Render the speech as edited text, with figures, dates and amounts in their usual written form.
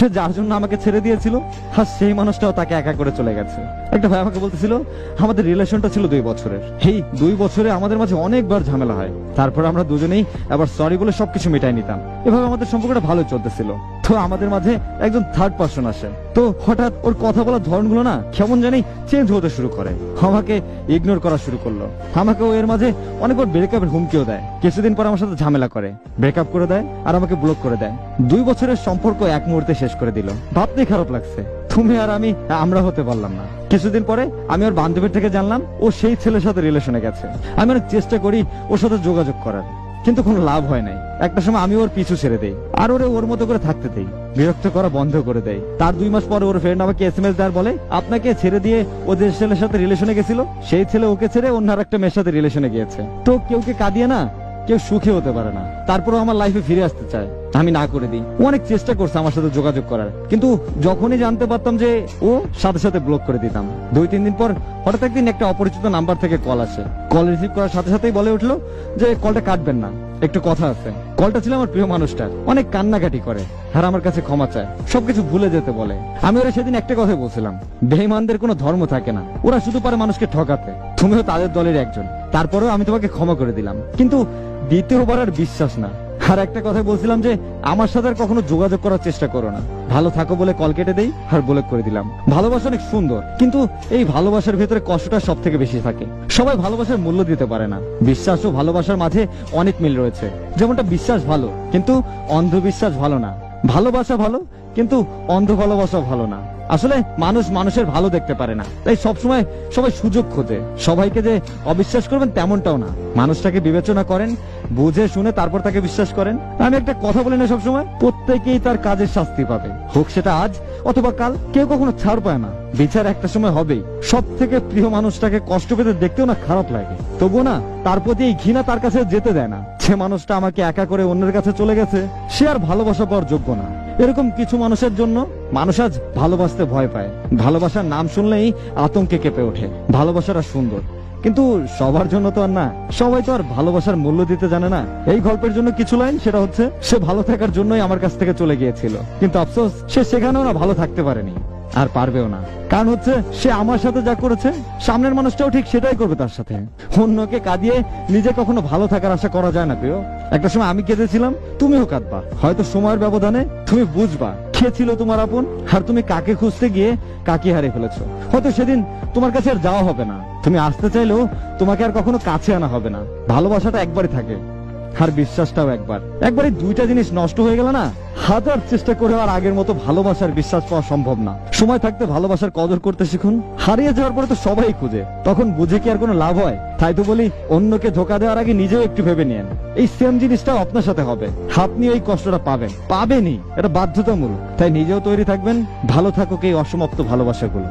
সে যার জন্য আমাকে ছেড়ে দিয়েছিল, আর সেই মানুষটাও তাকে একা করে চলে গেছে। একটা ভাই আমাকে বলতেছিল আমাদের রিলেশনটা ছিল 2 বছরের, এই 2 বছরে আমাদের মাঝে অনেকবার ঝামেলা হয়, তারপর আমরা দুজনেই আবার সরি বলে সবকিছু মিটাই নিতাম। এভাবে আমাদের সম্পর্কটা ভালো চলতেছিল। তো আমাদের মাঝে একজন থার্ড পার্সন আসে, তো হঠাৎ ওর কথা বলার ধরনগুলো না কেমন জানি চেঞ্জ হতে শুরু করে, আমাকে ইগনোর করা শুরু করলো। আমাকে এর মাঝে অনেকবার ব্রেকআপের হুমকিও দেয়। কিছুদিন পর আমার সাথে ঝামেলা করে, ব্রেকআপ করে দেয় আর আমাকে ব্লক করে দেয়। 2 বছরের সম্পর্ক এক মুহূর্তে শেষ করে দিল। ভাবতেই খারাপ লাগছে, তুমি আর আমরা হতে পারলাম না। কিছুদিন পরে আমি ওর বান্ধবীর থেকে জানলাম ও সেই ছেলের সাথে রিলেশনে গেছে। আমি অনেক চেষ্টা করি ওর সাথে যোগাযোগ করার, কিন্তু কোনো লাভ হয় নাই। একটা সময় আমি ওর পিছু ছেড়ে দেই আর ওর মতো করে থাকতে দেই, বিরক্ত করা বন্ধ করে দেয়। তার 2 মাস পরে ওর ফ্রেন্ড আমাকে SMS দেয়, বলে আপনাকে ছেড়ে দিয়ে ও যে ছেলের সাথে রিলেশনে গেছিল, সেই ছেলে ওকে ছেড়ে অন্য আরেকটা মেয়ের সাথে রিলেশনে গিয়েছে। তো কেউকে কাঁদিয়ে না কেউ সুখী হতে পারে না। তারপরে আমার লাইফে ফিরে আসতে চায়, আমি না করে দিই। ও অনেক চেষ্টা করছে আমার সাথে যোগাযোগ করার, কিন্তু যখনই জানতে পারতাম যে ও সাথে সাথে ব্লক করে দিতাম। 2-3 দিন পর হঠাৎ একদিন একটা অপরিচিত নাম্বার থেকে কল আসে। কল রিসিভ করার সাথে সাথেই বলে উঠলো যে কলটা কাটবেন না, একটু কথা আছে। কলটা ছিল আমার প্রিয় মানুষটার। অনেক কান্নাকাটি করে আর আমার কাছে ক্ষমা চায়, সবকিছু ভুলে যেতে বলে। আমি ওরা সেদিন একটা কথা বলছিলাম, বেঈমানদের কোনো ধর্ম থাকে না, ওরা শুধু পারে মানুষকে ঠকাতে। তুমিও তাদের দলের একজন, তারপরেও আমি তোমাকে ক্ষমা করে দিলাম, কিন্তু দ্বিতীয়বার আর বিশ্বাস না। আর একটা কথা বলছিলাম যে আমার সাথে আর কখনো যোগাযোগ করার চেষ্টা করো না। ভালো থাকো বলে কল কেটে দেই আর ব্লক করে দিলাম। ভালোবাসা অনেক সুন্দর, কিন্তু এই ভালোবাসার ভিতরে কষ্টটা সব থেকে বেশি থাকে। সবাই ভালোবাসার মূল্য দিতে পারে না। বিশ্বাস ও ভালোবাসার মাঝে অনেক মিল রয়েছে। যেমনটা বিশ্বাস ভালো, কিন্তু অন্ধবিশ্বাস ভালো না। ভালোবাসা ভালো, কিন্তু অন্ধ ভালোবাসা ভালো না। আসলে মানুষ মানুষের ভালো দেখতে পারে না, তাই সবসময় সবাই সুযোগ খোঁজে। সবাইকে যে অবিশ্বাস করবেন তেমনটাও না, মানুষটাকে বিবেচনা করেন, বুঝে শুনে তারপর তাকে বিশ্বাস করেন। আমি একটা কথা বলি না সবসময়, প্রত্যেকেই তার কাজের শাস্তি পাবে, হোক সেটা আজ অথবা কাল। কেউ কখনো ছাড় পায় না, বিচার একটা সময় হবেই। সব থেকে প্রিয় মানুষটাকে কষ্ট পেতে দেখতেও না খারাপ লাগে, তবুও না তার প্রতি এই ঘৃণা তার কাছে যেতে দেয় না। যে মানুষটা আমাকে একা করে অন্যের কাছে চলে গেছে, সে আর ভালোবাসা পাওয়ার যোগ্য না। এরকম কিছু মানুষের জন্য মানুষ আজ ভালোবাসতে ভয় পায়। ভালোবাসার নাম শুনলেই আতঙ্কে কেঁপে ওঠে। ভালোবাসাটা সুন্দর, কিন্তু সবার জন্য তো আর না। সবাই তো আর ভালোবাসার মূল্য দিতে জানে না। এই গল্পের জন্য কিছু লাইন, সেটা হচ্ছে সে ভালো থাকার জন্যই আমার কাছ থেকে চলে গিয়েছিল, কিন্তু আফসোস সে সেখানেও না ভালো থাকতে পারেনি, আর পারবেও না। কারণ হচ্ছে সে আমার সাথে যা করেছে, সামনের মানুষটাও ঠিক সেটাই করবে তার সাথে। অন্যকে কাঁদিয়ে নিজে কখনো ভালো থাকার আশা করা যায় না প্রিয়। একটা সময় আমি কেঁদেছিলাম, তুমিও কাঁদবা। হয়তো সময়ের ব্যবধানে তুমি বুঝবা কে ছিল তোমার আপন, আর তুমি কাকে খুঁজতে গিয়ে কাকে হারিয়ে ফেলেছো। হয়তো সেদিন তোমার কাছে আর যাওয়া হবে না, তুমি আসতে চাইলেও তোমাকে আর কখনো কাছে আনা হবে না। ভালোবাসাটা একবারই থাকে, আর বিশ্বাসটাও একবার। একবারই দুইটা জিনিস নষ্ট হয়ে গেল না, হাজার চেষ্টা করে আর আগের মতো ভালোবাসার বিশ্বাস পাওয়া সম্ভব না। সময় থাকতে ভালোবাসার কদর করতে শিখুন। হারিয়ে যাওয়ার পরে তো সবাই খুঁজে, তখন বুঝে কি আর কোনো লাভ হয়? তাই তো বলি, অন্যকে ধোকা দেওয়ার আগে নিজেও একটু ভেবে নিয়েন। এই সেম জিনিসটাও আপনার সাথে হবে, আপনি এই কষ্টটা পাবেনই, এটা বাধ্যতামূলক। তাই নিজেও তৈরি থাকবেন, ভালো থাকুক এই অসমাপ্ত ভালোবাসাগুলো।